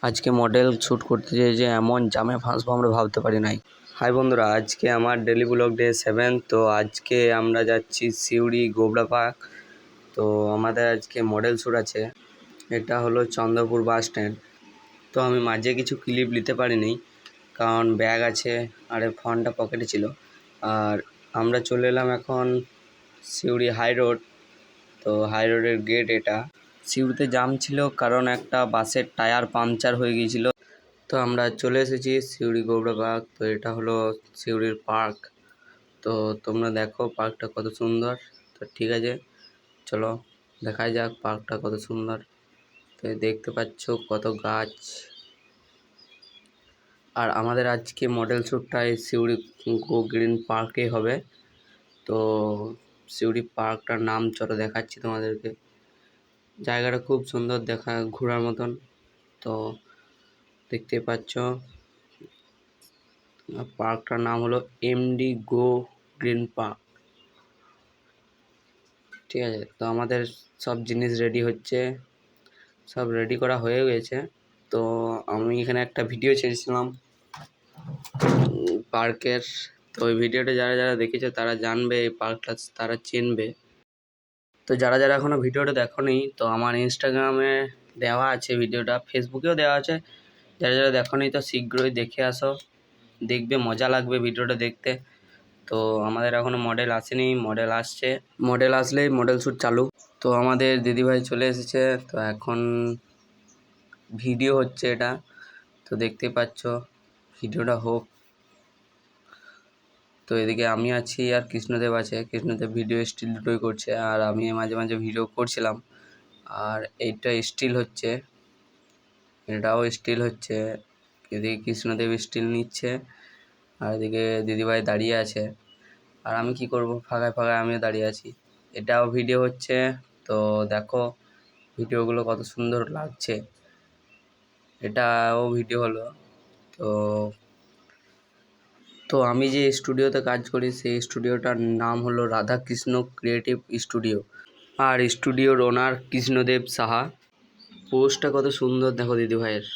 আজকে model shoot করতে যে এমন জামে ফাঁসবো আমরা ভাবতে পারি নাই। হাই বন্ধুরা, আজকে আমার ডেলি ব্লগ ডে 7। তো আজকে আমরা যাচ্ছি সিউড়ি গোবরা পার্ক। তো আমাদের আজকে মডেল শ্যুট আছে। এটা হলো চন্দ্রপুর বাস স্ট্যান্ড। তো আমি মাঝে কিছু ক্লিপ নিতে পারিনি কারণ ব্যাগ আছে আর ফোনটা পকেটে ছিল। আর আমরা চলে এলাম এখন সিউড়ি হাই রোড। তো হাই রোডের গেট এটা। সিউড়িতে জাম ছিল কারণ একটা বাসের টায়ার পাংচার হয়ে গিয়েছিল। তো আমরা চলে এসেছি সিউড়ি গোবরা পার্ক। তো এটা হলো সিউড়ির পার্ক। তো তোমরা দেখো পার্কটা কত সুন্দর। তো ঠিক আছে, চলো দেখা যাক পার্কটা কত সুন্দর। তো দেখতে পাচ্ছ কত গাছ। আর আমাদের আজকে মডেল শ্যুটটা এই সিউড়ি গো গ্রিন পার্কে হবে। তো সিউড়ি পার্কটার নাম চলো দেখাচ্ছি তোমাদেরকে। জায়গাটা খুব সুন্দর, দেখা ঘোরার মতন। তো দেখতে পাচ্ছ পার্কটার নাম হলো এমডি গো গ্রিন পার্ক। ঠিক আছে, তো আমাদের সব জিনিস রেডি হচ্ছে, সব রেডি করা হয়ে গেছে। তো আমি এখানে একটা ভিডিও ছেড়েছিলাম পার্কের। তো ওই ভিডিওটা যারা যারা দেখেছে তারা জানবে এই পার্কটা, তারা চিনবে। তো যারা যারা এখনও ভিডিওটা দেখোনি, তো আমার ইনস্টাগ্রামে দেওয়া আছে ভিডিওটা, ফেসবুকেও দেওয়া আছে। যারা যারা দেখোনি তো শীঘ্রই দেখে আসো, দেখবে মজা লাগবে ভিডিওটা দেখতে। তো আমাদের এখনও মডেল আসেনি, মডেল আসছে, মডেল আসলেই মডেল শ্যুট চালু। তো আমাদের দিদিভাই চলে এসেছে। তো এখন ভিডিও হচ্ছে এটা, তো দেখতে পাচ্ছ ভিডিওটা হোক। তো এদিকে আমি আছি আর কৃষ্ণদেব আছে। কৃষ্ণদেব ভিডিও স্টিল দুটোই করছে আর আমি মাঝে মাঝে ভিডিও করছিলাম। আর এইটা স্টিল হচ্ছে, এটাও স্টিল হচ্ছে। এদিকে কৃষ্ণদেব স্টিল নিচ্ছে আর এদিকে দিদিভাই দাঁড়িয়ে আছে। আর আমি কি করব, ফাঁকায় ফাঁকায় আমিও দাঁড়িয়ে আছি। এটাও ভিডিও হচ্ছে। তো দেখো ভিডিওগুলো কত সুন্দর লাগছে। এটাও ভিডিও হলো। তো তো আমি যে স্টুডিওতে কাজ করি সেই স্টুডিওটার নাম হলো রাধাকৃষ্ণ ক্রিয়েটিভ স্টুডিও। আর স্টুডিওর ওনার কৃষ্ণদেব সাহা। পোস্টটা কত সুন্দর দেখো দিদিভাইয়ের।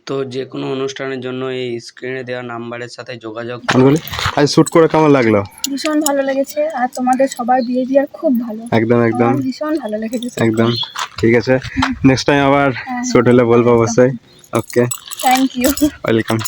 তো যে কোনো অনুষ্ঠানের জন্য এই স্ক্রিনে দেওয়া নাম্বারের সাথে যোগাযোগ করুন। আজ শুট করে কেমন লাগলো? ভীষণ ভালো লেগেছে। আর তোমাদের সবার বিহেভিয়ার খুব ভালো। একদম একদম আমার ভীষণ ভালো লেগেছে। একদম ঠিক আছে, নেক্সট টাইম আবার শুট হলে বলবো অবশ্যই। ওকে, থ্যাংক ইউ, ওয়েলকাম।